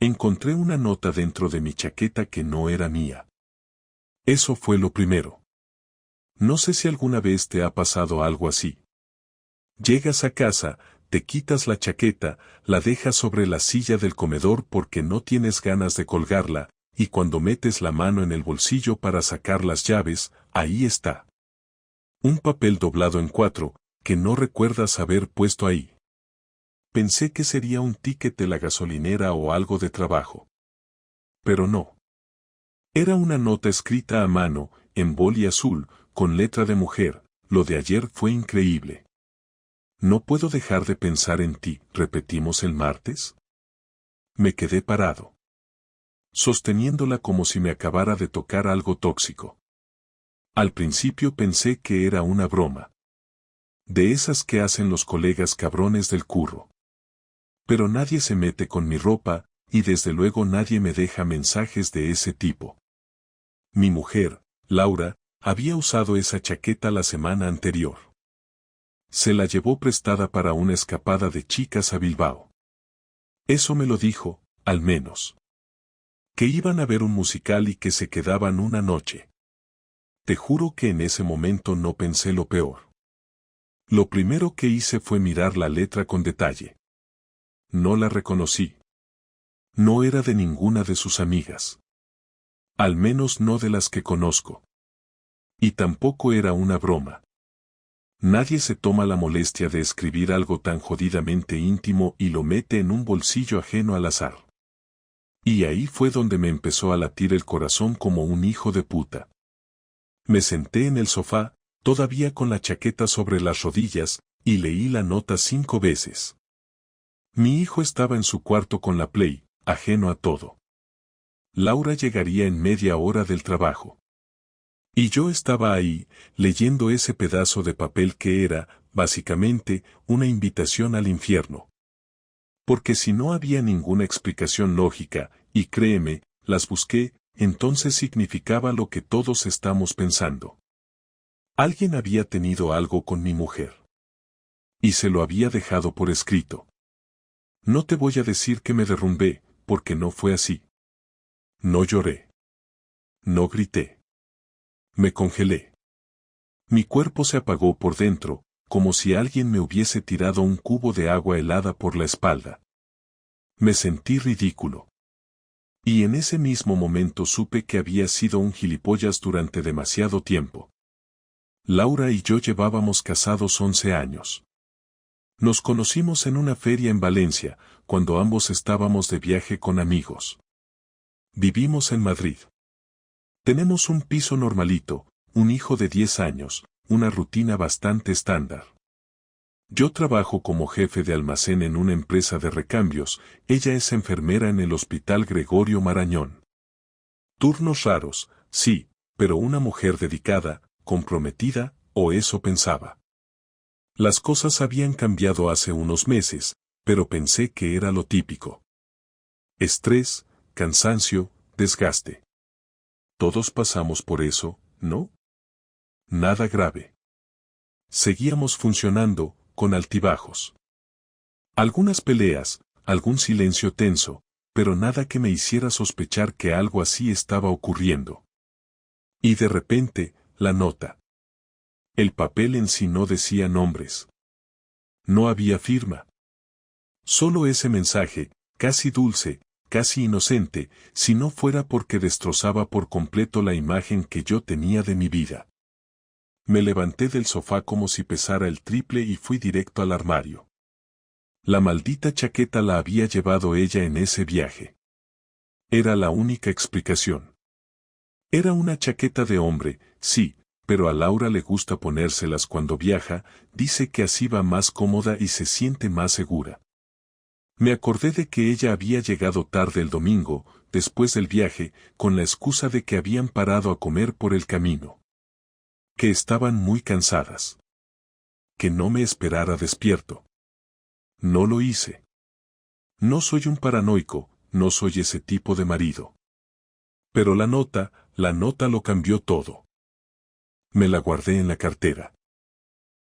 Encontré una nota dentro de mi chaqueta que no era mía. Eso fue lo primero. No sé si alguna vez te ha pasado algo así. Llegas a casa, te quitas la chaqueta, la dejas sobre la silla del comedor porque no tienes ganas de colgarla, y cuando metes la mano en el bolsillo para sacar las llaves, ahí está. Un papel doblado en 4, que no recuerdas haber puesto ahí. Pensé que sería un ticket de la gasolinera o algo de trabajo. Pero no. Era una nota escrita a mano, en boli azul, con letra de mujer. Lo de ayer fue increíble. No puedo dejar de pensar en ti, ¿repetimos el martes? Me quedé parado, sosteniéndola como si me acabara de tocar algo tóxico. Al principio pensé que era una broma. De esas que hacen los colegas cabrones del curro. Pero nadie se mete con mi ropa, y desde luego nadie me deja mensajes de ese tipo. Mi mujer, Laura, había usado esa chaqueta la semana anterior. Se la llevó prestada para una escapada de chicas a Bilbao. Eso me lo dijo, al menos. Que iban a ver un musical y que se quedaban una noche. Te juro que en ese momento no pensé lo peor. Lo primero que hice fue mirar la letra con detalle. No la reconocí. No era de ninguna de sus amigas. Al menos no de las que conozco. Y tampoco era una broma. Nadie se toma la molestia de escribir algo tan jodidamente íntimo y lo mete en un bolsillo ajeno al azar. Y ahí fue donde me empezó a latir el corazón como un hijo de puta. Me senté en el sofá, todavía con la chaqueta sobre las rodillas, y leí la nota 5 veces. Mi hijo estaba en su cuarto con la Play, ajeno a todo. Laura llegaría en media hora del trabajo. Y yo estaba ahí, leyendo ese pedazo de papel que era, básicamente, una invitación al infierno. Porque si no había ninguna explicación lógica, y créeme, las busqué, entonces significaba lo que todos estamos pensando. Alguien había tenido algo con mi mujer. Y se lo había dejado por escrito. No te voy a decir que me derrumbé, porque no fue así. No lloré. No grité. Me congelé. Mi cuerpo se apagó por dentro, como si alguien me hubiese tirado un cubo de agua helada por la espalda. Me sentí ridículo. Y en ese mismo momento supe que había sido un gilipollas durante demasiado tiempo. Laura y yo llevábamos casados 11 años. Nos conocimos en una feria en Valencia, cuando ambos estábamos de viaje con amigos. Vivimos en Madrid. Tenemos un piso normalito, un hijo de 10 años, una rutina bastante estándar. Yo trabajo como jefe de almacén en una empresa de recambios, ella es enfermera en el Hospital Gregorio Marañón. Turnos raros, sí, pero una mujer dedicada, comprometida, o eso pensaba. Las cosas habían cambiado hace unos meses, pero pensé que era lo típico. Estrés, cansancio, desgaste. Todos pasamos por eso, ¿no? Nada grave. Seguíamos funcionando, con altibajos. Algunas peleas, algún silencio tenso, pero nada que me hiciera sospechar que algo así estaba ocurriendo. Y de repente, la nota. El papel en sí no decía nombres. No había firma. Solo ese mensaje, casi dulce, casi inocente, si no fuera porque destrozaba por completo la imagen que yo tenía de mi vida. Me levanté del sofá como si pesara el triple y fui directo al armario. La maldita chaqueta la había llevado ella en ese viaje. Era la única explicación. Era una chaqueta de hombre, sí, pero a Laura le gusta ponérselas cuando viaja, dice que así va más cómoda y se siente más segura. Me acordé de que ella había llegado tarde el domingo, después del viaje, con la excusa de que habían parado a comer por el camino. Que estaban muy cansadas. Que no me esperara despierto. No lo hice. No soy un paranoico, no soy ese tipo de marido. Pero la nota lo cambió todo. Me la guardé en la cartera.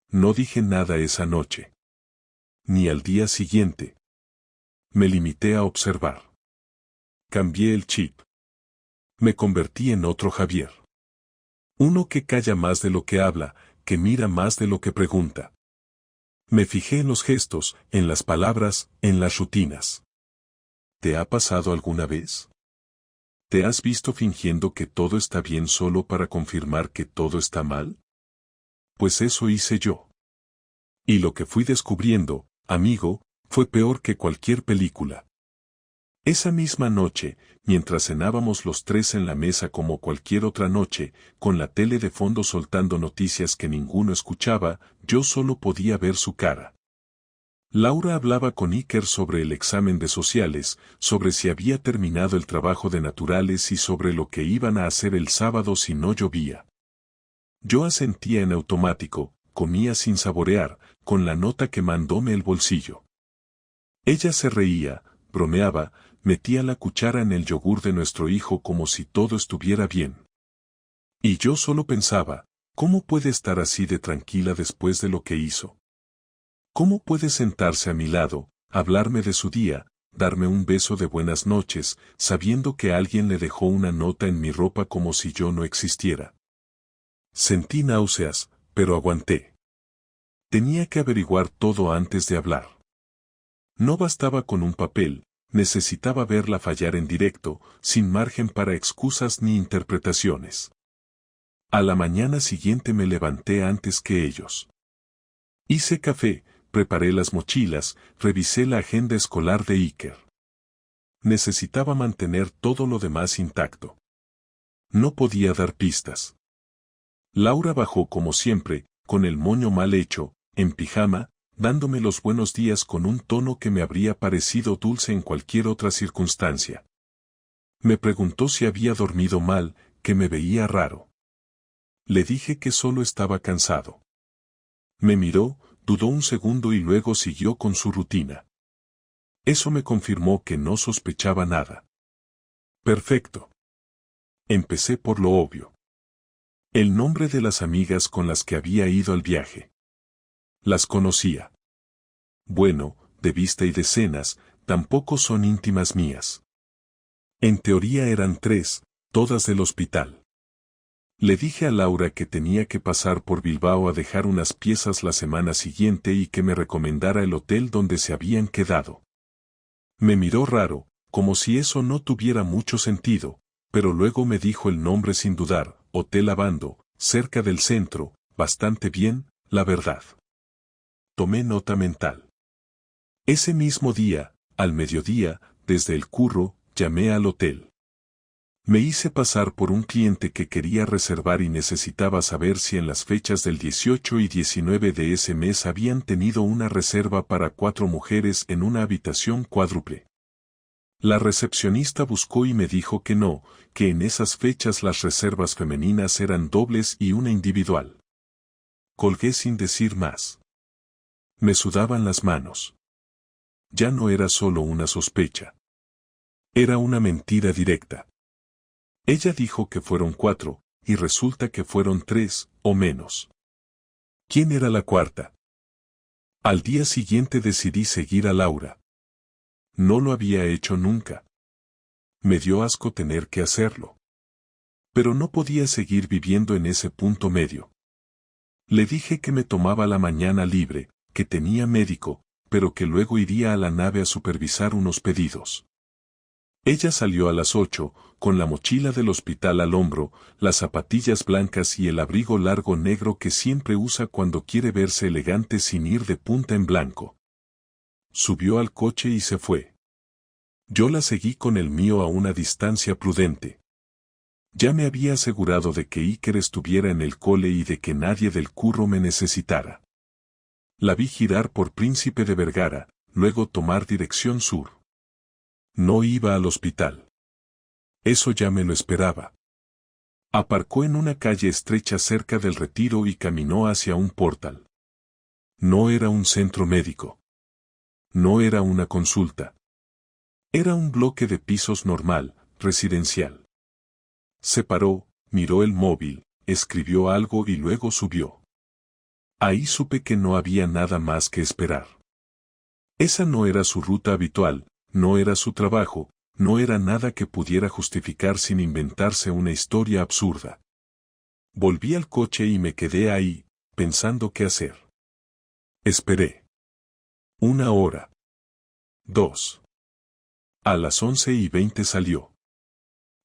No dije nada esa noche. Ni al día siguiente. Me limité a observar. cambié el chip. Me convertí en otro Javier. Uno que calla más de lo que habla, que mira más de lo que pregunta. Me fijé en los gestos, en las palabras, en las rutinas. ¿Te ha pasado alguna vez? ¿Te has visto fingiendo que todo está bien solo para confirmar que todo está mal? Pues eso hice yo. Y lo que fui descubriendo, amigo, fue peor que cualquier película. Esa misma noche, mientras cenábamos los tres en la mesa como cualquier otra noche, con la tele de fondo soltando noticias que ninguno escuchaba, yo solo podía ver su cara. Laura hablaba con Iker sobre el examen de sociales, sobre si había terminado el trabajo de naturales y sobre lo que iban a hacer el sábado si no llovía. Yo asentía en automático, comía sin saborear, con la nota que mandóme el bolsillo. Ella se reía, bromeaba, metía la cuchara en el yogur de nuestro hijo como si todo estuviera bien. Y yo solo pensaba, ¿cómo puede estar así de tranquila después de lo que hizo? ¿Cómo puede sentarse a mi lado, hablarme de su día, darme un beso de buenas noches, sabiendo que alguien le dejó una nota en mi ropa como si yo no existiera? Sentí náuseas, pero aguanté. Tenía que averiguar todo antes de hablar. No bastaba con un papel, necesitaba verla fallar en directo, sin margen para excusas ni interpretaciones. A la mañana siguiente me levanté antes que ellos. Hice café, preparé las mochilas, revisé la agenda escolar de Iker. Necesitaba mantener todo lo demás intacto. No podía dar pistas. Laura bajó como siempre, con el moño mal hecho, en pijama, dándome los buenos días con un tono que me habría parecido dulce en cualquier otra circunstancia. Me preguntó si había dormido mal, que me veía raro. Le dije que solo estaba cansado. Me miró, dudó un segundo y luego siguió con su rutina. Eso me confirmó que no sospechaba nada. Perfecto. Empecé por lo obvio. El nombre de las amigas con las que había ido al viaje. Las conocía. Bueno, de vista y de escenas, tampoco son íntimas mías. En teoría eran 3, todas del hospital. Le dije a Laura que tenía que pasar por Bilbao a dejar unas piezas la semana siguiente y que me recomendara el hotel donde se habían quedado. Me miró raro, como si eso no tuviera mucho sentido, pero luego me dijo el nombre sin dudar, Hotel Abando, cerca del centro, bastante bien, la verdad. Tomé nota mental. Ese mismo día, al mediodía, desde el curro, llamé al hotel. Me hice pasar por un cliente que quería reservar y necesitaba saber si en las fechas del 18 y 19 de ese mes habían tenido una reserva para 4 mujeres en una habitación cuádruple. La recepcionista buscó y me dijo que no, que en esas fechas las reservas femeninas eran dobles y una individual. Colgué sin decir más. Me sudaban las manos. Ya no era solo una sospecha. Era una mentira directa. Ella dijo que fueron 4, y resulta que fueron 3, o menos. ¿Quién era la cuarta? Al día siguiente decidí seguir a Laura. No lo había hecho nunca. Me dio asco tener que hacerlo. Pero no podía seguir viviendo en ese punto medio. Le dije que me tomaba la mañana libre, que tenía médico, pero que luego iría a la nave a supervisar unos pedidos. Ella salió a las 8, con la mochila del hospital al hombro, las zapatillas blancas y el abrigo largo negro que siempre usa cuando quiere verse elegante sin ir de punta en blanco. Subió al coche y se fue. Yo la seguí con el mío a una distancia prudente. Ya me había asegurado de que Iker estuviera en el cole y de que nadie del curro me necesitara. La vi girar por Príncipe de Vergara, luego tomar dirección sur. No iba al hospital. Eso ya me lo esperaba. Aparcó en una calle estrecha cerca del Retiro y caminó hacia un portal. No era un centro médico. No era una consulta. Era un bloque de pisos normal, residencial. Se paró, miró el móvil, escribió algo y luego subió. Ahí supe que no había nada más que esperar. Esa no era su ruta habitual, no era su trabajo, no era nada que pudiera justificar sin inventarse una historia absurda. Volví al coche y me quedé ahí, pensando qué hacer. Esperé. 1 hora. 2. A las 11:20 salió.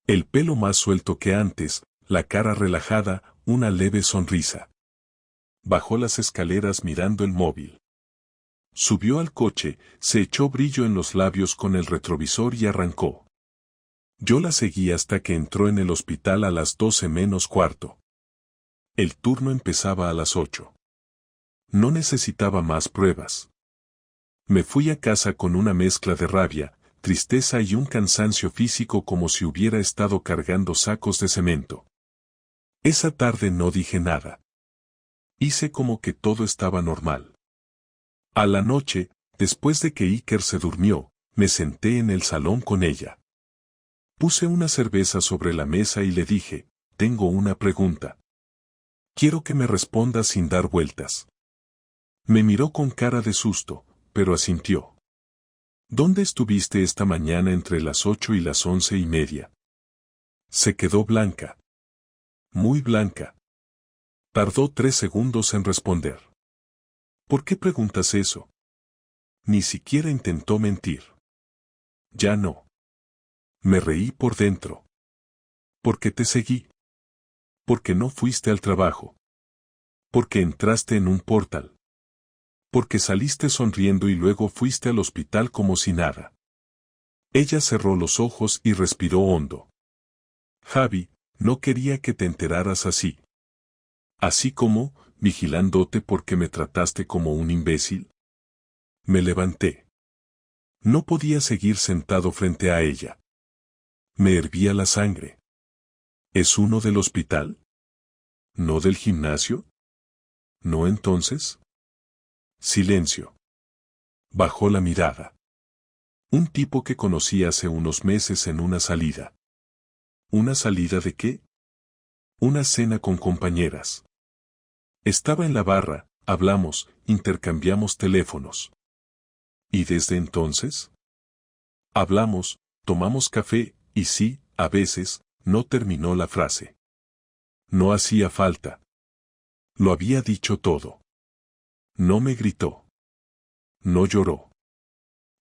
El pelo más suelto que antes, la cara relajada, una leve sonrisa. Bajó las escaleras mirando el móvil. Subió al coche, se echó brillo en los labios con el retrovisor y arrancó. Yo la seguí hasta que entró en el hospital a las 12 menos cuarto. El turno empezaba a las 8. No necesitaba más pruebas. Me fui a casa con una mezcla de rabia, tristeza y un cansancio físico como si hubiera estado cargando sacos de cemento. Esa tarde no dije nada. Hice como que todo estaba normal. A la noche, después de que Iker se durmió, me senté en el salón con ella. Puse una cerveza sobre la mesa y le dije, tengo una pregunta. Quiero que me respondas sin dar vueltas. Me miró con cara de susto, pero asintió. ¿Dónde estuviste esta mañana entre las 8 y las 11:30? Se quedó blanca. Muy blanca. Tardó 3 segundos en responder. ¿Por qué preguntas eso? Ni siquiera intentó mentir. Ya no. Me reí por dentro. ¿Por qué te seguí? Porque no fuiste al trabajo. Porque entraste en un portal. Porque saliste sonriendo y luego fuiste al hospital como si nada. Ella cerró los ojos y respiró hondo. Javi, no quería que te enteraras así. Así como, vigilándote porque me trataste como un imbécil. Me levanté. No podía seguir sentado frente a ella. Me hervía la sangre. ¿Es uno del hospital? ¿No del gimnasio? ¿No entonces? Silencio. Bajó la mirada. Un tipo que conocí hace unos meses en una salida. ¿Una salida de qué? Una cena con compañeras. Estaba en la barra, hablamos, intercambiamos teléfonos. ¿Y desde entonces? Hablamos, tomamos café, y sí, a veces, no terminó la frase. No hacía falta. Lo había dicho todo. No me gritó. No lloró.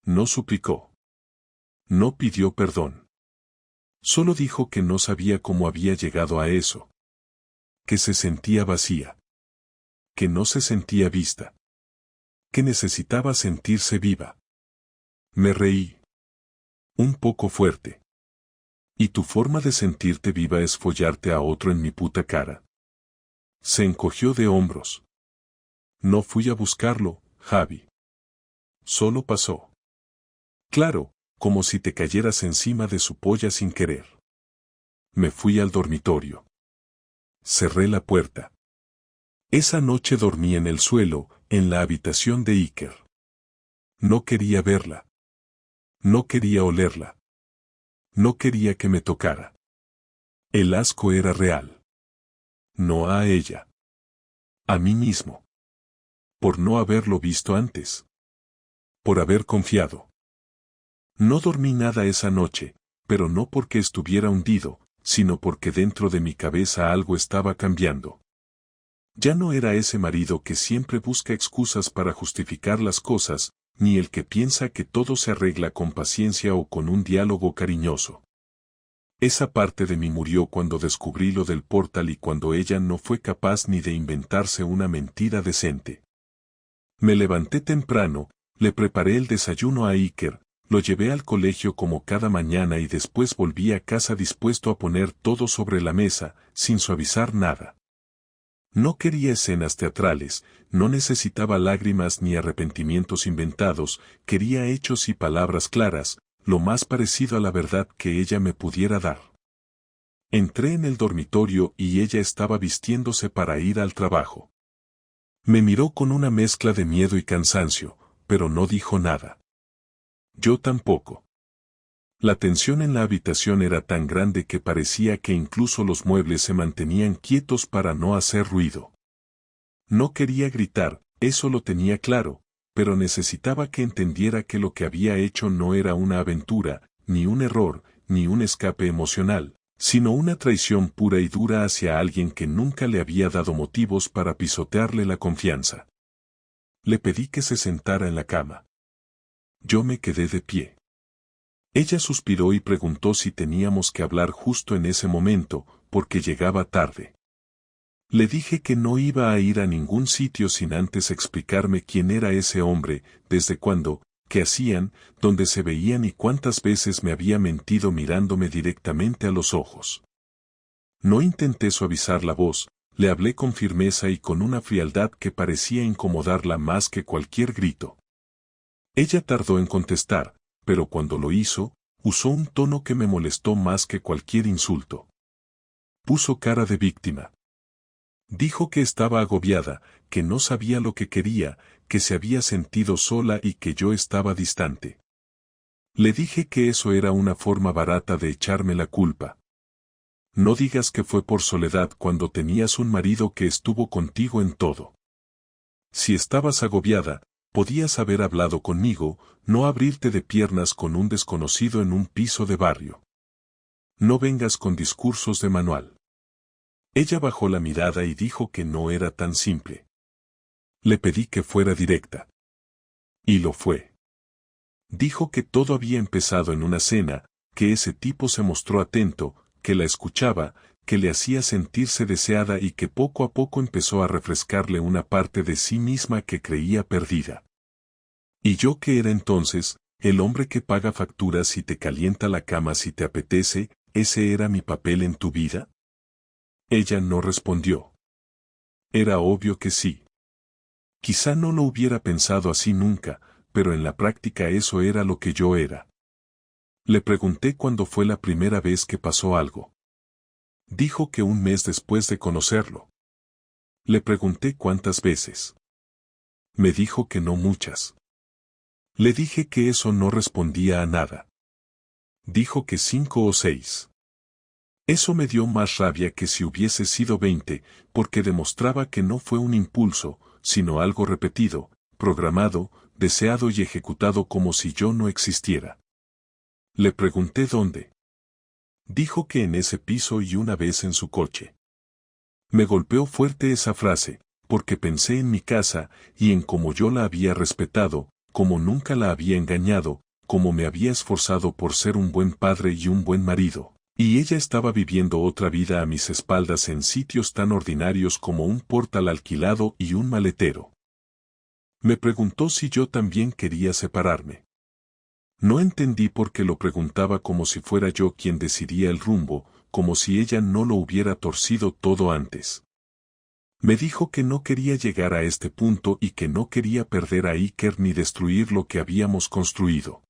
No suplicó. No pidió perdón. Solo dijo que no sabía cómo había llegado a eso. Que se sentía vacía. Que no se sentía vista. Que necesitaba sentirse viva. Me reí. Un poco fuerte. ¿Y tu forma de sentirte viva es follarte a otro en mi puta cara? Se encogió de hombros. No fui a buscarlo, Javi. Solo pasó. Claro, como si te cayeras encima de su polla sin querer. Me fui al dormitorio. Cerré la puerta. Esa noche dormí en el suelo, en la habitación de Iker. No quería verla. No quería olerla. No quería que me tocara. El asco era real. No a ella. A mí mismo. Por no haberlo visto antes. Por haber confiado. No dormí nada esa noche, pero no porque estuviera hundido, sino porque dentro de mi cabeza algo estaba cambiando. Ya no era ese marido que siempre busca excusas para justificar las cosas, ni el que piensa que todo se arregla con paciencia o con un diálogo cariñoso. Esa parte de mí murió cuando descubrí lo del portal y cuando ella no fue capaz ni de inventarse una mentira decente. Me levanté temprano, le preparé el desayuno a Iker, lo llevé al colegio como cada mañana y después volví a casa dispuesto a poner todo sobre la mesa, sin suavizar nada. No quería escenas teatrales, no necesitaba lágrimas ni arrepentimientos inventados, quería hechos y palabras claras, lo más parecido a la verdad que ella me pudiera dar. Entré en el dormitorio y ella estaba vistiéndose para ir al trabajo. Me miró con una mezcla de miedo y cansancio, pero no dijo nada. Yo tampoco. La tensión en la habitación era tan grande que parecía que incluso los muebles se mantenían quietos para no hacer ruido. No quería gritar, eso lo tenía claro, pero necesitaba que entendiera que lo que había hecho no era una aventura, ni un error, ni un escape emocional, sino una traición pura y dura hacia alguien que nunca le había dado motivos para pisotearle la confianza. Le pedí que se sentara en la cama. Yo me quedé de pie. Ella suspiró y preguntó si teníamos que hablar justo en ese momento, porque llegaba tarde. Le dije que no iba a ir a ningún sitio sin antes explicarme quién era ese hombre, desde cuándo, qué hacían, dónde se veían y cuántas veces me había mentido mirándome directamente a los ojos. No intenté suavizar la voz, le hablé con firmeza y con una frialdad que parecía incomodarla más que cualquier grito. Ella tardó en contestar, pero cuando lo hizo, usó un tono que me molestó más que cualquier insulto. Puso cara de víctima. Dijo que estaba agobiada, que no sabía lo que quería, que se había sentido sola y que yo estaba distante. Le dije que eso era una forma barata de echarme la culpa. No digas que fue por soledad cuando tenías un marido que estuvo contigo en todo. Si estabas agobiada, podías haber hablado conmigo, no abrirte de piernas con un desconocido en un piso de barrio. No vengas con discursos de manual. Ella bajó la mirada y dijo que no era tan simple. Le pedí que fuera directa. Y lo fue. Dijo que todo había empezado en una cena, que ese tipo se mostró atento, que la escuchaba, que le hacía sentirse deseada y que poco a poco empezó a refrescarle una parte de sí misma que creía perdida. ¿Y yo qué era entonces? El hombre que paga facturas y te calienta la cama si te apetece, ¿ese era mi papel en tu vida? Ella no respondió. Era obvio que sí. Quizá no lo hubiera pensado así nunca, pero en la práctica eso era lo que yo era. Le pregunté cuándo fue la primera vez que pasó algo. Dijo que un mes después de conocerlo. Le pregunté cuántas veces. Me dijo que no muchas. Le dije que eso no respondía a nada. Dijo que 5 o 6. Eso me dio más rabia que si hubiese sido 20, porque demostraba que no fue un impulso, sino algo repetido, programado, deseado y ejecutado como si yo no existiera. Le pregunté dónde. Dijo que en ese piso y una vez en su coche. Me golpeó fuerte esa frase, porque pensé en mi casa y en cómo yo la había respetado, cómo nunca la había engañado, cómo me había esforzado por ser un buen padre y un buen marido. Y ella estaba viviendo otra vida a mis espaldas en sitios tan ordinarios como un portal alquilado y un maletero. Me preguntó si yo también quería separarme. No entendí por qué lo preguntaba como si fuera yo quien decidía el rumbo, como si ella no lo hubiera torcido todo antes. Me dijo que no quería llegar a este punto y que no quería perder a Iker ni destruir lo que habíamos construido.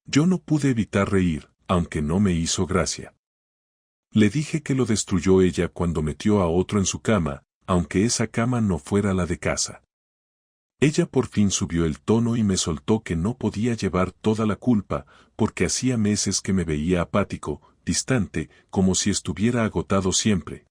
Yo no pude evitar reír, aunque no me hizo gracia. Le dije que lo destruyó ella cuando metió a otro en su cama, aunque esa cama no fuera la de casa. Ella por fin subió el tono y me soltó que no podía llevar toda la culpa, porque hacía meses que me veía apático, distante, como si estuviera agotado siempre.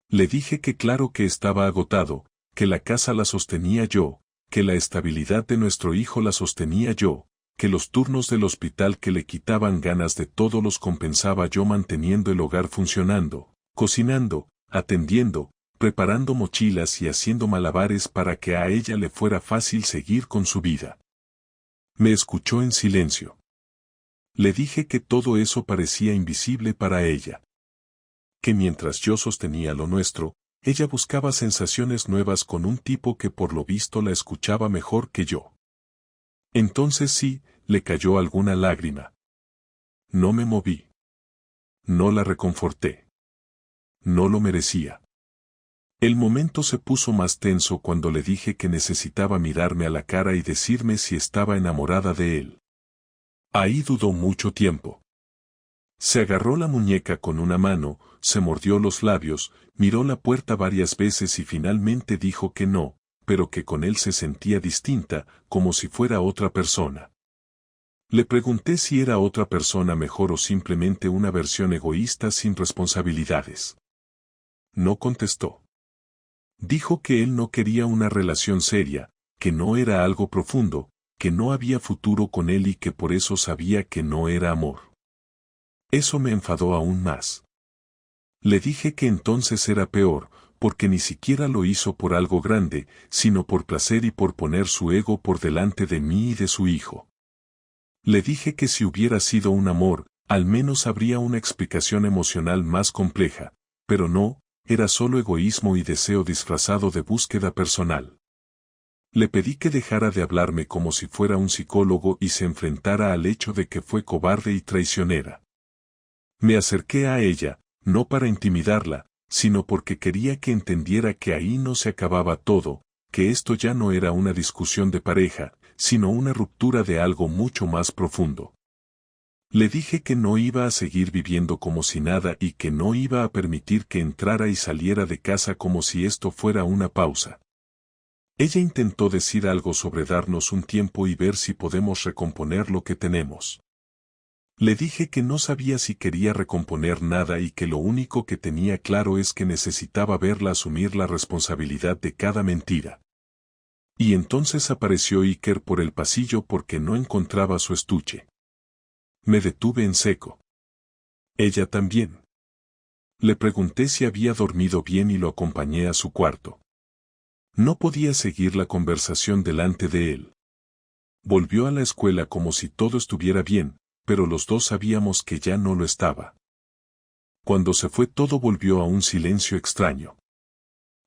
Le dije que claro que estaba agotado, que la casa la sostenía yo, que la estabilidad de nuestro hijo la sostenía yo, que los turnos del hospital que le quitaban ganas de todo los compensaba yo manteniendo el hogar funcionando, cocinando, atendiendo, preparando mochilas y haciendo malabares para que a ella le fuera fácil seguir con su vida. Me escuchó en silencio. Le dije que todo eso parecía invisible para ella. Que mientras yo sostenía lo nuestro, ella buscaba sensaciones nuevas con un tipo que por lo visto la escuchaba mejor que yo. Entonces sí, le cayó alguna lágrima. No me moví. No la reconforté. No lo merecía. El momento se puso más tenso cuando le dije que necesitaba mirarme a la cara y decirme si estaba enamorada de él. Ahí dudó mucho tiempo. Se agarró la muñeca con una mano, se mordió los labios, miró la puerta varias veces y finalmente dijo que no, pero que con él se sentía distinta, como si fuera otra persona. Le pregunté si era otra persona mejor o simplemente una versión egoísta sin responsabilidades. No contestó. Dijo que él no quería una relación seria, que no era algo profundo, que no había futuro con él y que por eso sabía que no era amor. Eso me enfadó aún más. Le dije que entonces era peor, porque ni siquiera lo hizo por algo grande, sino por placer y por poner su ego por delante de mí y de su hijo. Le dije que si hubiera sido un amor, al menos habría una explicación emocional más compleja, pero no, era solo egoísmo y deseo disfrazado de búsqueda personal. Le pedí que dejara de hablarme como si fuera un psicólogo y se enfrentara al hecho de que fue cobarde y traicionera. Me acerqué a ella, no para intimidarla, sino porque quería que entendiera que ahí no se acababa todo, que esto ya no era una discusión de pareja, sino una ruptura de algo mucho más profundo. Le dije que no iba a seguir viviendo como si nada y que no iba a permitir que entrara y saliera de casa como si esto fuera una pausa. Ella intentó decir algo sobre darnos un tiempo y ver si podemos recomponer lo que tenemos. Le dije que no sabía si quería recomponer nada y que lo único que tenía claro es que necesitaba verla asumir la responsabilidad de cada mentira. Y entonces apareció Iker por el pasillo porque no encontraba su estuche. Me detuve en seco. Ella también. Le pregunté si había dormido bien y lo acompañé a su cuarto. No podía seguir la conversación delante de él. Volvió a la escuela como si todo estuviera bien, pero los dos sabíamos que ya no lo estaba. Cuando se fue todo volvió a un silencio extraño.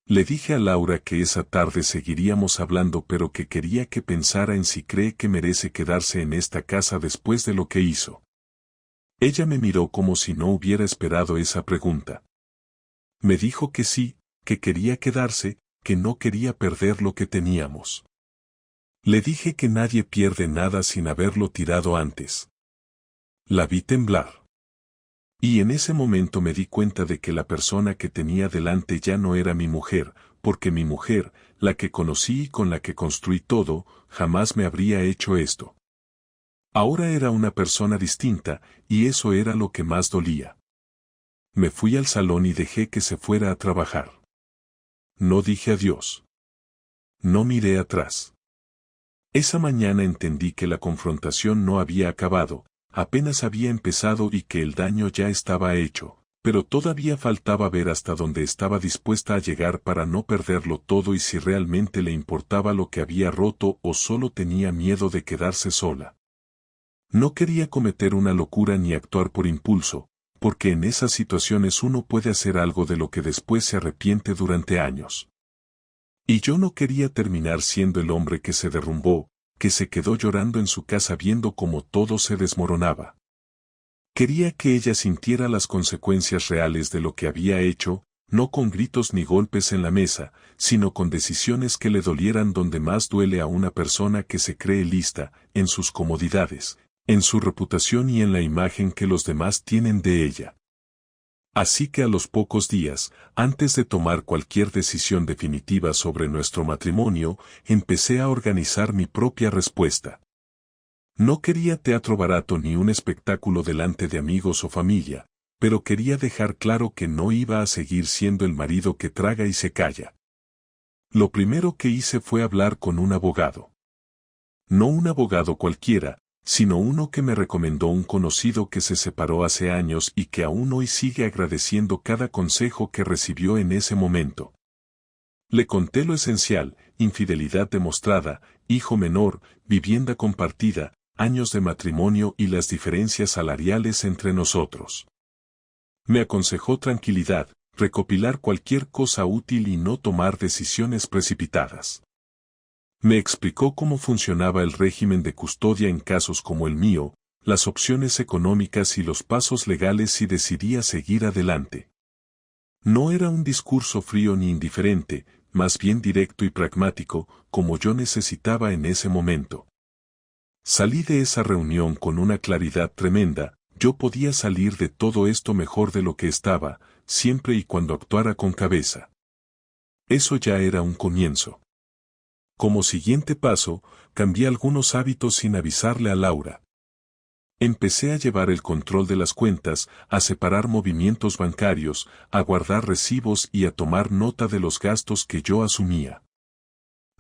Le dije a Laura que esa tarde seguiríamos hablando pero que quería que pensara en si cree que merece quedarse en esta casa después de lo que hizo. Ella me miró como si no hubiera esperado esa pregunta. Me dijo que sí, que quería quedarse, que no quería perder lo que teníamos. Le dije que nadie pierde nada sin haberlo tirado antes. La vi temblar. Y en ese momento me di cuenta de que la persona que tenía delante ya no era mi mujer, porque mi mujer, la que conocí y con la que construí todo, jamás me habría hecho esto. Ahora era una persona distinta, y eso era lo que más dolía. Me fui al salón y dejé que se fuera a trabajar. No dije adiós. No miré atrás. Esa mañana entendí que la confrontación no había acabado, apenas había empezado y que el daño ya estaba hecho, pero todavía faltaba ver hasta dónde estaba dispuesta a llegar para no perderlo todo y si realmente le importaba lo que había roto o solo tenía miedo de quedarse sola. No quería cometer una locura ni actuar por impulso, porque en esas situaciones uno puede hacer algo de lo que después se arrepiente durante años. Y yo no quería terminar siendo el hombre que se derrumbó, que se quedó llorando en su casa viendo cómo todo se desmoronaba. Quería que ella sintiera las consecuencias reales de lo que había hecho, no con gritos ni golpes en la mesa, sino con decisiones que le dolieran donde más duele a una persona que se cree lista, en sus comodidades, en su reputación y en la imagen que los demás tienen de ella. Así que a los pocos días, antes de tomar cualquier decisión definitiva sobre nuestro matrimonio, empecé a organizar mi propia respuesta. No quería teatro barato ni un espectáculo delante de amigos o familia, pero quería dejar claro que no iba a seguir siendo el marido que traga y se calla. Lo primero que hice fue hablar con un abogado. No un abogado cualquiera, sino uno que me recomendó un conocido que se separó hace años y que aún hoy sigue agradeciendo cada consejo que recibió en ese momento. Le conté lo esencial: infidelidad demostrada, hijo menor, vivienda compartida, años de matrimonio y las diferencias salariales entre nosotros. Me aconsejó tranquilidad, recopilar cualquier cosa útil y no tomar decisiones precipitadas. Me explicó cómo funcionaba el régimen de custodia en casos como el mío, las opciones económicas y los pasos legales si decidía seguir adelante. No era un discurso frío ni indiferente, más bien directo y pragmático, como yo necesitaba en ese momento. Salí de esa reunión con una claridad tremenda: yo podía salir de todo esto mejor de lo que estaba, siempre y cuando actuara con cabeza. Eso ya era un comienzo. Como siguiente paso, cambié algunos hábitos sin avisarle a Laura. Empecé a llevar el control de las cuentas, a separar movimientos bancarios, a guardar recibos y a tomar nota de los gastos que yo asumía.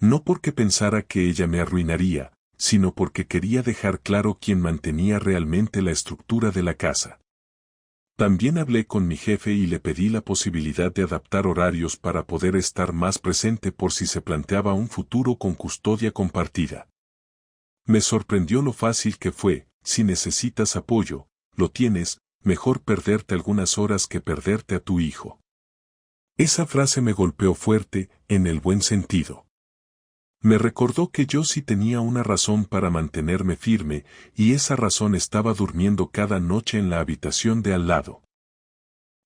No porque pensara que ella me arruinaría, sino porque quería dejar claro quién mantenía realmente la estructura de la casa. También hablé con mi jefe y le pedí la posibilidad de adaptar horarios para poder estar más presente por si se planteaba un futuro con custodia compartida. Me sorprendió lo fácil que fue: si necesitas apoyo, lo tienes, mejor perderte algunas horas que perderte a tu hijo. Esa frase me golpeó fuerte, en el buen sentido. Me recordó que yo sí tenía una razón para mantenerme firme, y esa razón estaba durmiendo cada noche en la habitación de al lado.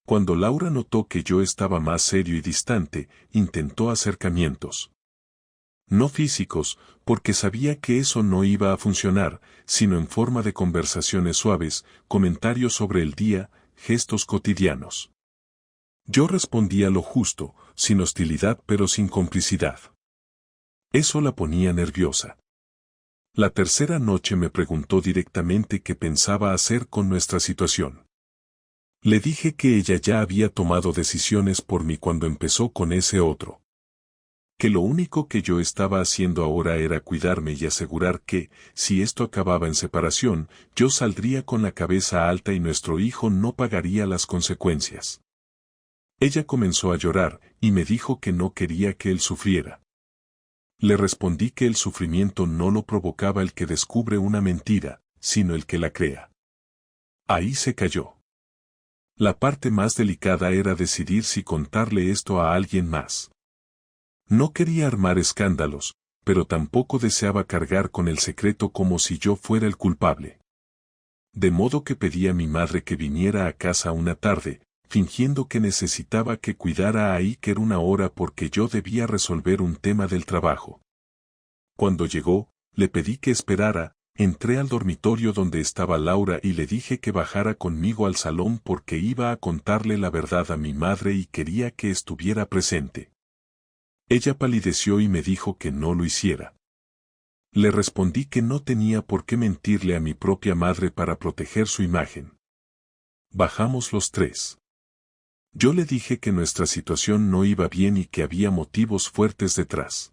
Cuando Laura notó que yo estaba más serio y distante, intentó acercamientos. No físicos, porque sabía que eso no iba a funcionar, sino en forma de conversaciones suaves, comentarios sobre el día, gestos cotidianos. Yo respondía lo justo, sin hostilidad pero sin complicidad. Eso la ponía nerviosa. La tercera noche me preguntó directamente qué pensaba hacer con nuestra situación. Le dije que ella ya había tomado decisiones por mí cuando empezó con ese otro. Que lo único que yo estaba haciendo ahora era cuidarme y asegurar que, si esto acababa en separación, yo saldría con la cabeza alta y nuestro hijo no pagaría las consecuencias. Ella comenzó a llorar, y me dijo que no quería que él sufriera. Le respondí que el sufrimiento no lo provocaba el que descubre una mentira, sino el que la crea. Ahí se calló. La parte más delicada era decidir si contarle esto a alguien más. No quería armar escándalos, pero tampoco deseaba cargar con el secreto como si yo fuera el culpable. De modo que pedí a mi madre que viniera a casa una tarde, fingiendo que necesitaba que cuidara a Iker una hora porque yo debía resolver un tema del trabajo. Cuando llegó, le pedí que esperara, entré al dormitorio donde estaba Laura y le dije que bajara conmigo al salón porque iba a contarle la verdad a mi madre y quería que estuviera presente. Ella palideció y me dijo que no lo hiciera. Le respondí que no tenía por qué mentirle a mi propia madre para proteger su imagen. Bajamos los tres. Yo le dije que nuestra situación no iba bien y que había motivos fuertes detrás.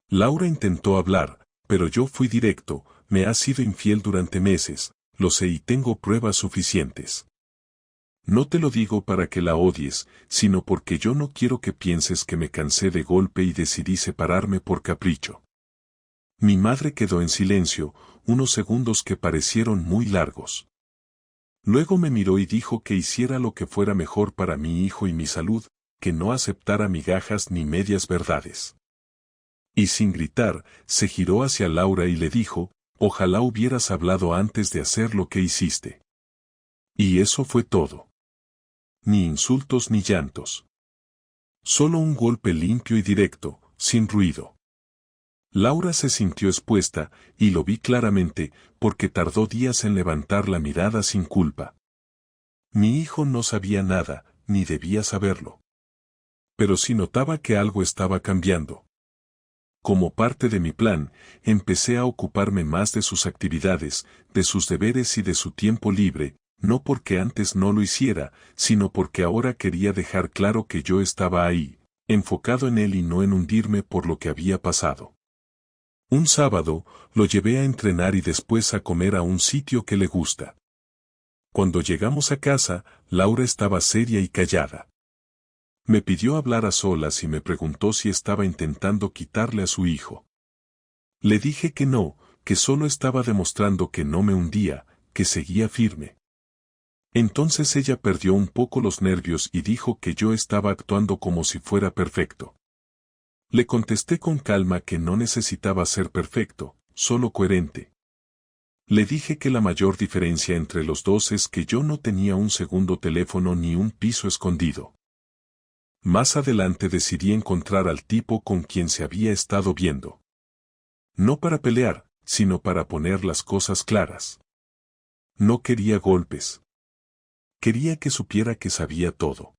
Laura intentó hablar, pero yo fui directo: me has sido infiel durante meses, lo sé y tengo pruebas suficientes. No te lo digo para que la odies, sino porque yo no quiero que pienses que me cansé de golpe y decidí separarme por capricho. Mi madre quedó en silencio, unos segundos que parecieron muy largos. Luego me miró y dijo que hiciera lo que fuera mejor para mi hijo y mi salud, que no aceptara migajas ni medias verdades. Y sin gritar, se giró hacia Laura y le dijo: ojalá hubieras hablado antes de hacer lo que hiciste. Y eso fue todo. Ni insultos ni llantos. Solo un golpe limpio y directo, sin ruido. Laura se sintió expuesta, y lo vi claramente, porque tardó días en levantar la mirada sin culpa. Mi hijo no sabía nada, ni debía saberlo. Pero sí notaba que algo estaba cambiando. Como parte de mi plan, empecé a ocuparme más de sus actividades, de sus deberes y de su tiempo libre, no porque antes no lo hiciera, sino porque ahora quería dejar claro que yo estaba ahí, enfocado en él y no en hundirme por lo que había pasado. Un sábado, lo llevé a entrenar y después a comer a un sitio que le gusta. Cuando llegamos a casa, Laura estaba seria y callada. Me pidió hablar a solas y me preguntó si estaba intentando quitarle a su hijo. Le dije que no, que solo estaba demostrando que no me hundía, que seguía firme. Entonces ella perdió un poco los nervios y dijo que yo estaba actuando como si fuera perfecto. Le contesté con calma que no necesitaba ser perfecto, solo coherente. Le dije que la mayor diferencia entre los dos es que yo no tenía un segundo teléfono ni un piso escondido. Más adelante decidí encontrar al tipo con quien se había estado viendo. No para pelear, sino para poner las cosas claras. No quería golpes. Quería que supiera que sabía todo.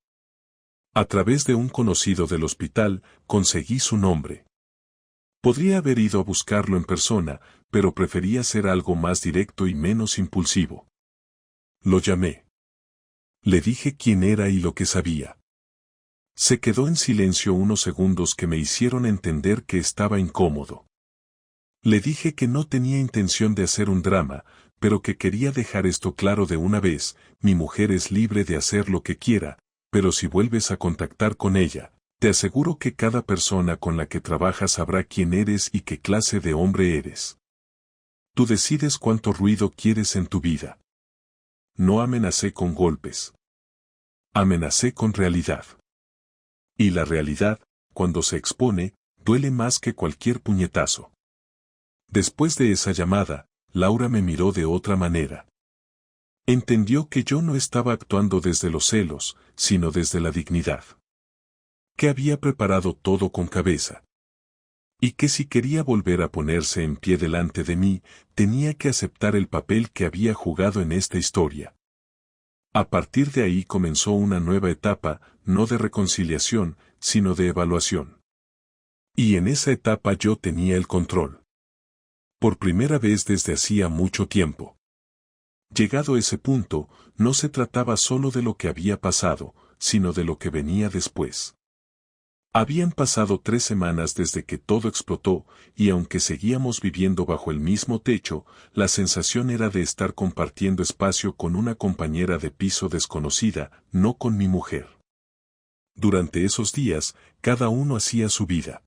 A través de un conocido del hospital, conseguí su nombre. Podría haber ido a buscarlo en persona, pero prefería hacer algo más directo y menos impulsivo. Lo llamé. Le dije quién era y lo que sabía. Se quedó en silencio unos segundos que me hicieron entender que estaba incómodo. Le dije que no tenía intención de hacer un drama, pero que quería dejar esto claro de una vez: mi mujer es libre de hacer lo que quiera, pero si vuelves a contactar con ella, te aseguro que cada persona con la que trabajas sabrá quién eres y qué clase de hombre eres. Tú decides cuánto ruido quieres en tu vida. No amenacé con golpes. Amenacé con realidad. Y la realidad, cuando se expone, duele más que cualquier puñetazo. Después de esa llamada, Laura me miró de otra manera. Entendió que yo no estaba actuando desde los celos, sino desde la dignidad. Que había preparado todo con cabeza. Y que si quería volver a ponerse en pie delante de mí, tenía que aceptar el papel que había jugado en esta historia. A partir de ahí comenzó una nueva etapa, no de reconciliación, sino de evaluación. Y en esa etapa yo tenía el control. Por primera vez desde hacía mucho tiempo. Llegado ese punto, no se trataba solo de lo que había pasado, sino de lo que venía después. Habían pasado 3 semanas desde que todo explotó, y aunque seguíamos viviendo bajo el mismo techo, la sensación era de estar compartiendo espacio con una compañera de piso desconocida, no con mi mujer. Durante esos días, cada uno hacía su vida.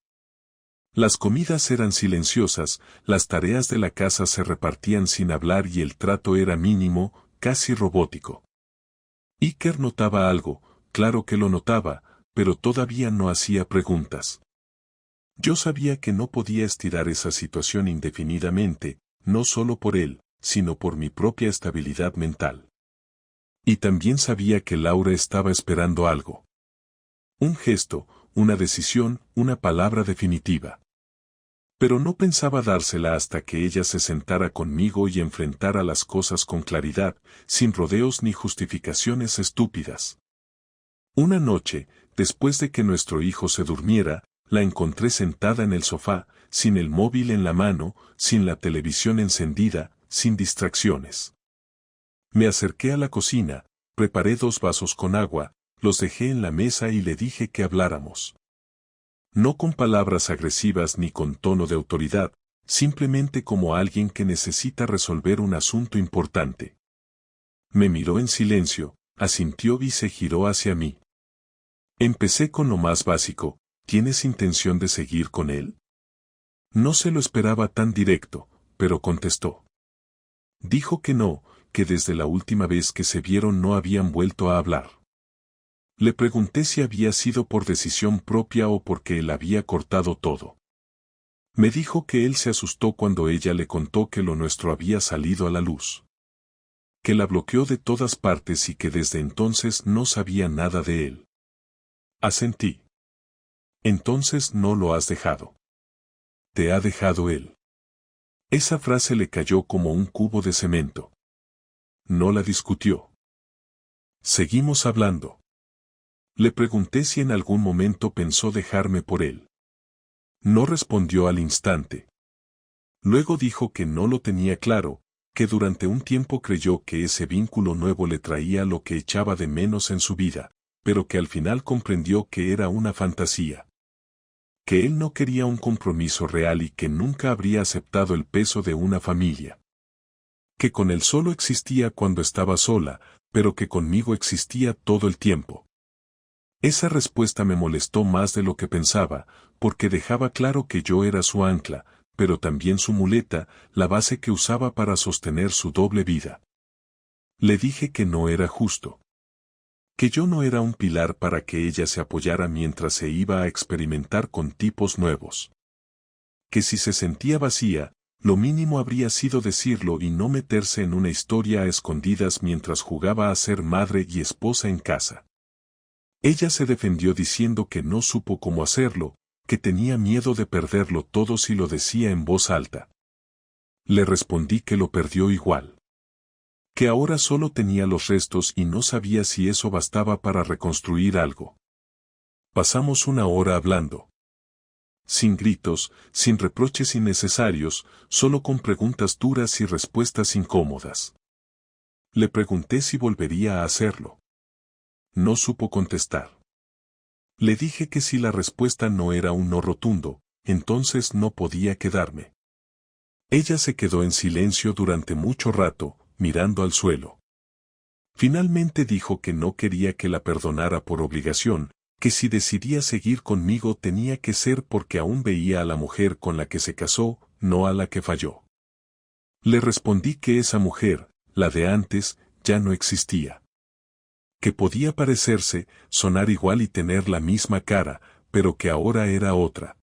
Las comidas eran silenciosas, las tareas de la casa se repartían sin hablar y el trato era mínimo, casi robótico. Iker notaba algo, claro que lo notaba, pero todavía no hacía preguntas. Yo sabía que no podía estirar esa situación indefinidamente, no solo por él, sino por mi propia estabilidad mental. Y también sabía que Laura estaba esperando algo. Un gesto, una decisión, una palabra definitiva. Pero no pensaba dársela hasta que ella se sentara conmigo y enfrentara las cosas con claridad, sin rodeos ni justificaciones estúpidas. Una noche, después de que nuestro hijo se durmiera, la encontré sentada en el sofá, sin el móvil en la mano, sin la televisión encendida, sin distracciones. Me acerqué a la cocina, preparé 2 vasos con agua, los dejé en la mesa y le dije que habláramos. No con palabras agresivas ni con tono de autoridad, simplemente como alguien que necesita resolver un asunto importante. Me miró en silencio, asintió y se giró hacia mí. Empecé con lo más básico: ¿tienes intención de seguir con él? No se lo esperaba tan directo, pero contestó. Dijo que no, que desde la última vez que se vieron no habían vuelto a hablar. Le pregunté si había sido por decisión propia o porque él había cortado todo. Me dijo que él se asustó cuando ella le contó que lo nuestro había salido a la luz. Que la bloqueó de todas partes y que desde entonces no sabía nada de él. Asentí. Entonces no lo has dejado. Te ha dejado él. Esa frase le cayó como un cubo de cemento. No la discutió. Seguimos hablando. Le pregunté si en algún momento pensó dejarme por él. No respondió al instante. Luego dijo que no lo tenía claro, que durante un tiempo creyó que ese vínculo nuevo le traía lo que echaba de menos en su vida, pero que al final comprendió que era una fantasía. Que él no quería un compromiso real y que nunca habría aceptado el peso de una familia. Que con él solo existía cuando estaba sola, pero que conmigo existía todo el tiempo. Esa respuesta me molestó más de lo que pensaba, porque dejaba claro que yo era su ancla, pero también su muleta, la base que usaba para sostener su doble vida. Le dije que no era justo. Que yo no era un pilar para que ella se apoyara mientras se iba a experimentar con tipos nuevos. Que si se sentía vacía, lo mínimo habría sido decirlo y no meterse en una historia a escondidas mientras jugaba a ser madre y esposa en casa. Ella se defendió diciendo que no supo cómo hacerlo, que tenía miedo de perderlo todo si lo decía en voz alta. Le respondí que lo perdió igual. Que ahora solo tenía los restos y no sabía si eso bastaba para reconstruir algo. Pasamos 1 hora hablando. Sin gritos, sin reproches innecesarios, solo con preguntas duras y respuestas incómodas. Le pregunté si volvería a hacerlo. No supo contestar. Le dije que si la respuesta no era un no rotundo, entonces no podía quedarme. Ella se quedó en silencio durante mucho rato, mirando al suelo. Finalmente dijo que no quería que la perdonara por obligación, que si decidía seguir conmigo tenía que ser porque aún veía a la mujer con la que se casó, no a la que falló. Le respondí que esa mujer, la de antes, ya no existía. Que podía parecerse, sonar igual y tener la misma cara, pero que ahora era otra.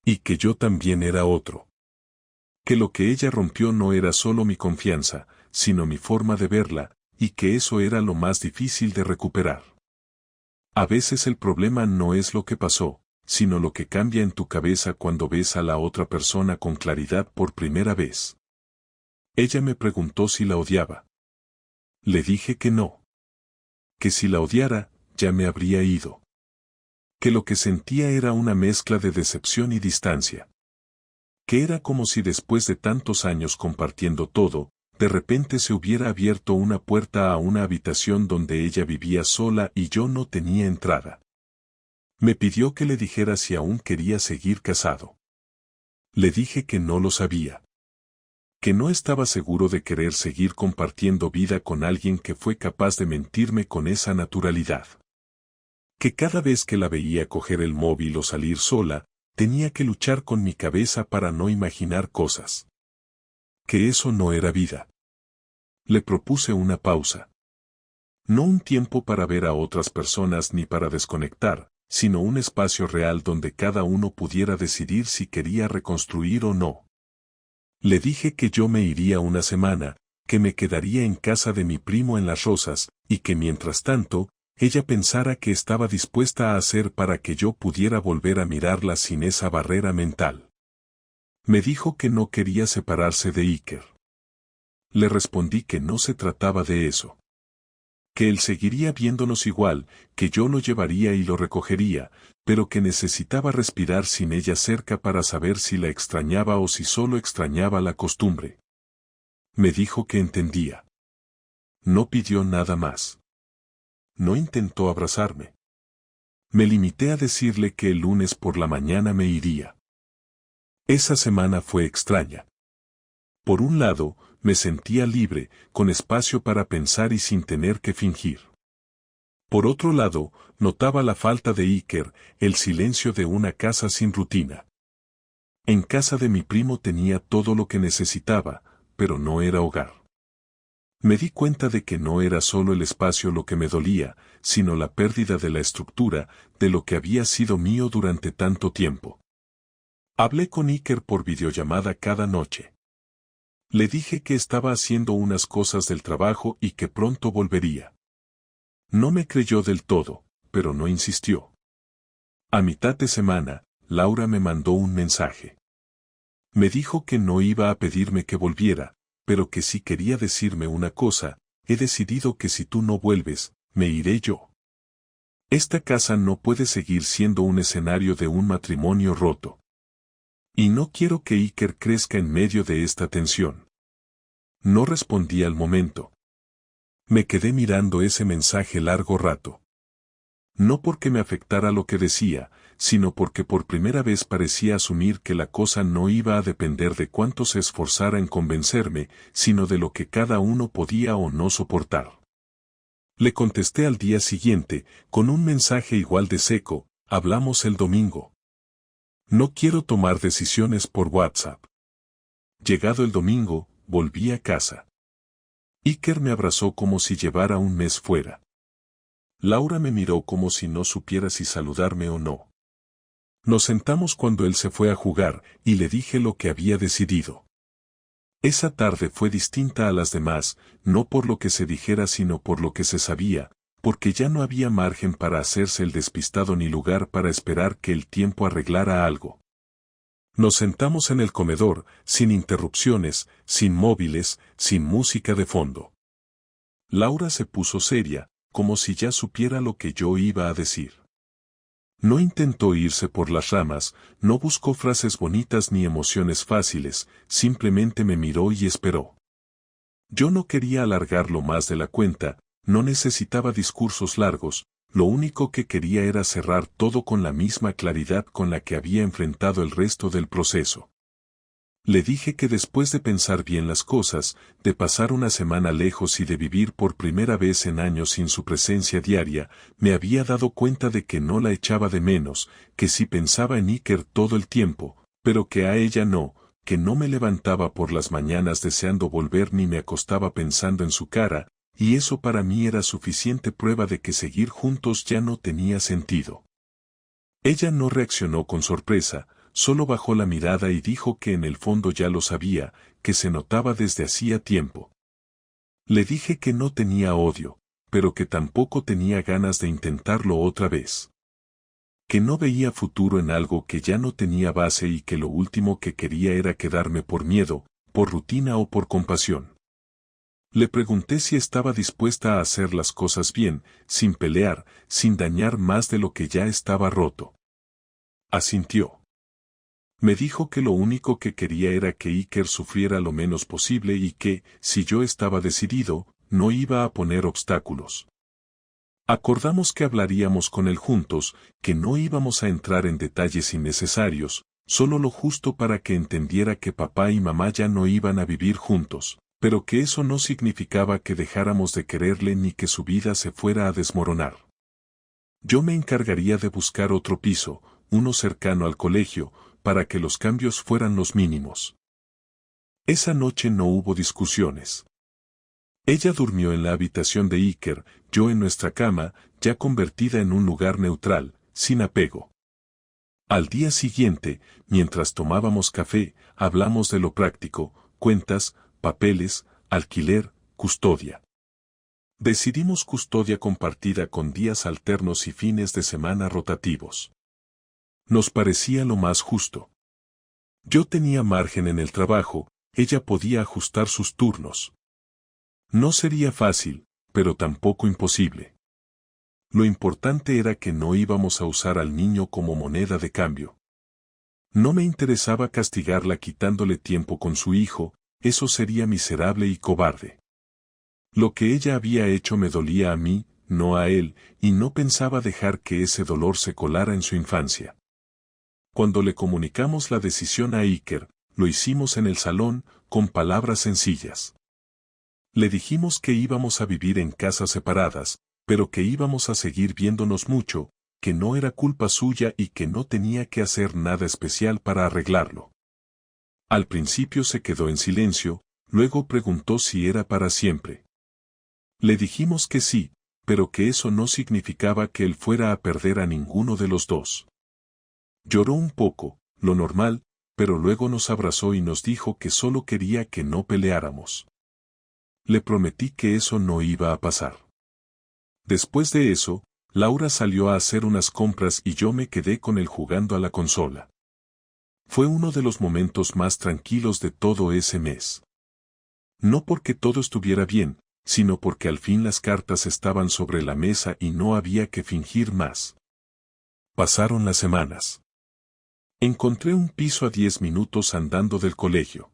Y que yo también era otro. Que lo que ella rompió no era solo mi confianza, sino mi forma de verla, y que eso era lo más difícil de recuperar. A veces el problema no es lo que pasó, sino lo que cambia en tu cabeza cuando ves a la otra persona con claridad por primera vez. Ella me preguntó si la odiaba. Le dije que no. Que si la odiara, ya me habría ido. Que lo que sentía era una mezcla de decepción y distancia. Que era como si después de tantos años compartiendo todo, de repente se hubiera abierto una puerta a una habitación donde ella vivía sola y yo no tenía entrada. Me pidió que le dijera si aún quería seguir casado. Le dije que no lo sabía. Que no estaba seguro de querer seguir compartiendo vida con alguien que fue capaz de mentirme con esa naturalidad. Que cada vez que la veía coger el móvil o salir sola, tenía que luchar con mi cabeza para no imaginar cosas. Que eso no era vida. Le propuse una pausa. No un tiempo para ver a otras personas ni para desconectar, sino un espacio real donde cada uno pudiera decidir si quería reconstruir o no. Le dije que yo me iría una semana, que me quedaría en casa de mi primo en Las Rosas, y que mientras tanto, ella pensara que estaba dispuesta a hacer para que yo pudiera volver a mirarla sin esa barrera mental. Me dijo que no quería separarse de Iker. Le respondí que no se trataba de eso. Que él seguiría viéndonos igual, que yo lo llevaría y lo recogería, pero que necesitaba respirar sin ella cerca para saber si la extrañaba o si solo extrañaba la costumbre. Me dijo que entendía. No pidió nada más. No intentó abrazarme. Me limité a decirle que el lunes por la mañana me iría. Esa semana fue extraña. Por un lado, me sentía libre, con espacio para pensar y sin tener que fingir. Por otro lado, notaba la falta de Iker, el silencio de una casa sin rutina. En casa de mi primo tenía todo lo que necesitaba, pero no era hogar. Me di cuenta de que no era solo el espacio lo que me dolía, sino la pérdida de la estructura, de lo que había sido mío durante tanto tiempo. Hablé con Iker por videollamada cada noche. Le dije que estaba haciendo unas cosas del trabajo y que pronto volvería. No me creyó del todo, pero no insistió. A mitad de semana, Laura me mandó un mensaje. Me dijo que no iba a pedirme que volviera, pero que si quería decirme una cosa, he decidido que si tú no vuelves, me iré yo. Esta casa no puede seguir siendo un escenario de un matrimonio roto. Y no quiero que Iker crezca en medio de esta tensión. No respondí al momento. Me quedé mirando ese mensaje largo rato. No porque me afectara lo que decía, sino porque por primera vez parecía asumir que la cosa no iba a depender de cuánto se esforzara en convencerme, sino de lo que cada uno podía o no soportar. Le contesté al día siguiente, con un mensaje igual de seco: hablamos el domingo. No quiero tomar decisiones por WhatsApp. Llegado el domingo, volví a casa. Iker me abrazó como si llevara un mes fuera. Laura me miró como si no supiera si saludarme o no. Nos sentamos cuando él se fue a jugar, y le dije lo que había decidido. Esa tarde fue distinta a las demás, no por lo que se dijera sino por lo que se sabía, porque ya no había margen para hacerse el despistado ni lugar para esperar que el tiempo arreglara algo. Nos sentamos en el comedor, sin interrupciones, sin móviles, sin música de fondo. Laura se puso seria, como si ya supiera lo que yo iba a decir. No intentó irse por las ramas, no buscó frases bonitas ni emociones fáciles, simplemente me miró y esperó. Yo no quería alargarlo más de la cuenta, no necesitaba discursos largos, lo único que quería era cerrar todo con la misma claridad con la que había enfrentado el resto del proceso. Le dije que después de pensar bien las cosas, de pasar una semana lejos y de vivir por primera vez en años sin su presencia diaria, me había dado cuenta de que no la echaba de menos, que sí pensaba en Iker todo el tiempo, pero que a ella no, que no me levantaba por las mañanas deseando volver ni me acostaba pensando en su cara, y eso para mí era suficiente prueba de que seguir juntos ya no tenía sentido. Ella no reaccionó con sorpresa, solo bajó la mirada y dijo que en el fondo ya lo sabía, que se notaba desde hacía tiempo. Le dije que no tenía odio, pero que tampoco tenía ganas de intentarlo otra vez. Que no veía futuro en algo que ya no tenía base y que lo último que quería era quedarme por miedo, por rutina o por compasión. Le pregunté si estaba dispuesta a hacer las cosas bien, sin pelear, sin dañar más de lo que ya estaba roto. Asintió. Me dijo que lo único que quería era que Iker sufriera lo menos posible y que, si yo estaba decidido, no iba a poner obstáculos. Acordamos que hablaríamos con él juntos, que no íbamos a entrar en detalles innecesarios, solo lo justo para que entendiera que papá y mamá ya no iban a vivir juntos, pero que eso no significaba que dejáramos de quererle ni que su vida se fuera a desmoronar. Yo me encargaría de buscar otro piso, uno cercano al colegio, para que los cambios fueran los mínimos. Esa noche no hubo discusiones. Ella durmió en la habitación de Iker, yo en nuestra cama, ya convertida en un lugar neutral, sin apego. Al día siguiente, mientras tomábamos café, hablamos de lo práctico, cuentas, papeles, alquiler, custodia. Decidimos custodia compartida con días alternos y fines de semana rotativos. Nos parecía lo más justo. Yo tenía margen en el trabajo, ella podía ajustar sus turnos. No sería fácil, pero tampoco imposible. Lo importante era que no íbamos a usar al niño como moneda de cambio. No me interesaba castigarla quitándole tiempo con su hijo, eso sería miserable y cobarde. Lo que ella había hecho me dolía a mí, no a él, y no pensaba dejar que ese dolor se colara en su infancia. Cuando le comunicamos la decisión a Iker, lo hicimos en el salón, con palabras sencillas. Le dijimos que íbamos a vivir en casas separadas, pero que íbamos a seguir viéndonos mucho, que no era culpa suya y que no tenía que hacer nada especial para arreglarlo. Al principio se quedó en silencio, luego preguntó si era para siempre. Le dijimos que sí, pero que eso no significaba que él fuera a perder a ninguno de los dos. Lloró un poco, lo normal, pero luego nos abrazó y nos dijo que solo quería que no peleáramos. Le prometí que eso no iba a pasar. Después de eso, Laura salió a hacer unas compras y yo me quedé con él jugando a la consola. Fue uno de los momentos más tranquilos de todo ese mes. No porque todo estuviera bien, sino porque al fin las cartas estaban sobre la mesa y no había que fingir más. Pasaron las semanas. Encontré un piso a 10 minutos andando del colegio.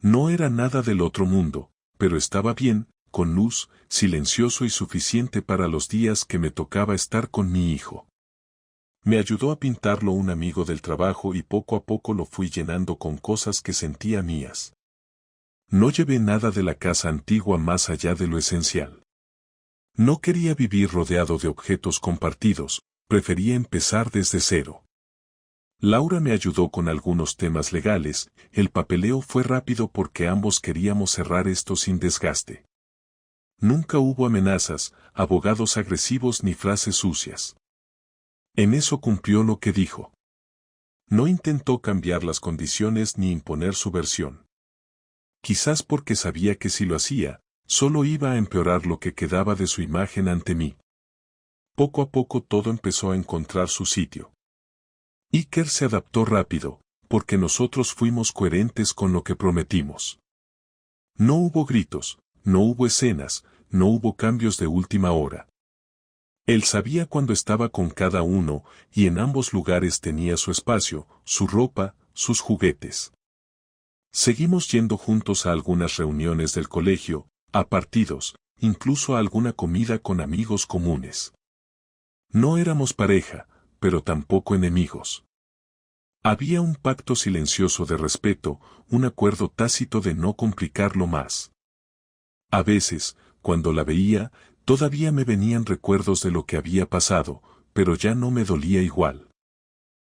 No era nada del otro mundo, pero estaba bien, con luz, silencioso y suficiente para los días que me tocaba estar con mi hijo. Me ayudó a pintarlo un amigo del trabajo y poco a poco lo fui llenando con cosas que sentía mías. No llevé nada de la casa antigua más allá de lo esencial. No quería vivir rodeado de objetos compartidos, prefería empezar desde cero. Laura me ayudó con algunos temas legales, el papeleo fue rápido porque ambos queríamos cerrar esto sin desgaste. Nunca hubo amenazas, abogados agresivos ni frases sucias. En eso cumplió lo que dijo. No intentó cambiar las condiciones ni imponer su versión. Quizás porque sabía que si lo hacía, solo iba a empeorar lo que quedaba de su imagen ante mí. Poco a poco todo empezó a encontrar su sitio. Iker se adaptó rápido, porque nosotros fuimos coherentes con lo que prometimos. No hubo gritos, no hubo escenas, no hubo cambios de última hora. Él sabía cuándo estaba con cada uno, y en ambos lugares tenía su espacio, su ropa, sus juguetes. Seguimos yendo juntos a algunas reuniones del colegio, a partidos, incluso a alguna comida con amigos comunes. No éramos pareja, pero tampoco enemigos. Había un pacto silencioso de respeto, un acuerdo tácito de no complicarlo más. A veces, cuando la veía, todavía me venían recuerdos de lo que había pasado, pero ya no me dolía igual.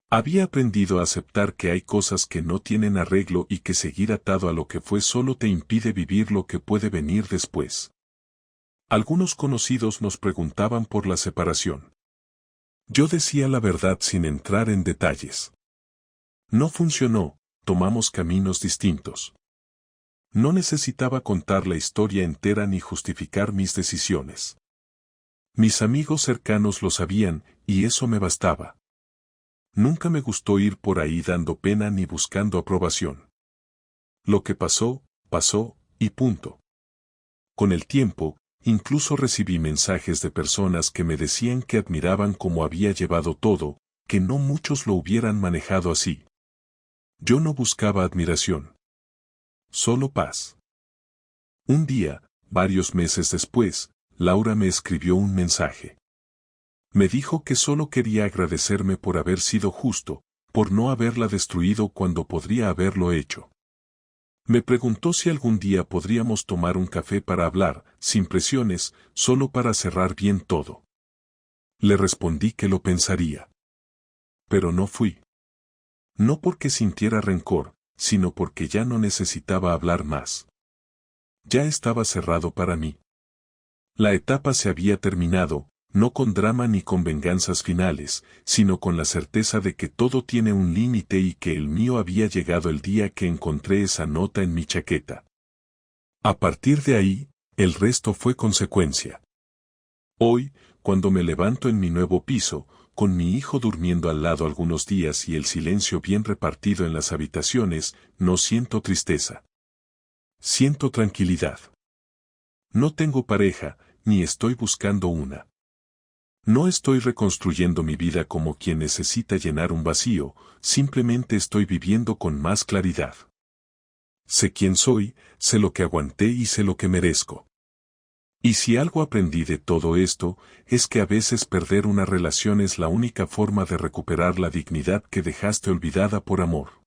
Había aprendido a aceptar que hay cosas que no tienen arreglo y que seguir atado a lo que fue solo te impide vivir lo que puede venir después. Algunos conocidos nos preguntaban por la separación. Yo decía la verdad sin entrar en detalles. No funcionó, tomamos caminos distintos. No necesitaba contar la historia entera ni justificar mis decisiones. Mis amigos cercanos lo sabían, y eso me bastaba. Nunca me gustó ir por ahí dando pena ni buscando aprobación. Lo que pasó, pasó, y punto. Con el tiempo, incluso recibí mensajes de personas que me decían que admiraban cómo había llevado todo, que no muchos lo hubieran manejado así. Yo no buscaba admiración. Solo paz. Un día, varios meses después, Laura me escribió un mensaje. Me dijo que solo quería agradecerme por haber sido justo, por no haberla destruido cuando podría haberlo hecho. Me preguntó si algún día podríamos tomar un café para hablar, sin presiones, solo para cerrar bien todo. Le respondí que lo pensaría. Pero no fui. No porque sintiera rencor, sino porque ya no necesitaba hablar más. Ya estaba cerrado para mí. La etapa se había terminado, no con drama ni con venganzas finales, sino con la certeza de que todo tiene un límite y que el mío había llegado el día que encontré esa nota en mi chaqueta. A partir de ahí, el resto fue consecuencia. Hoy, cuando me levanto en mi nuevo piso, con mi hijo durmiendo al lado algunos días y el silencio bien repartido en las habitaciones, no siento tristeza. Siento tranquilidad. No tengo pareja, ni estoy buscando una. No estoy reconstruyendo mi vida como quien necesita llenar un vacío, simplemente estoy viviendo con más claridad. Sé quién soy, sé lo que aguanté y sé lo que merezco. Y si algo aprendí de todo esto, es que a veces perder una relación es la única forma de recuperar la dignidad que dejaste olvidada por amor.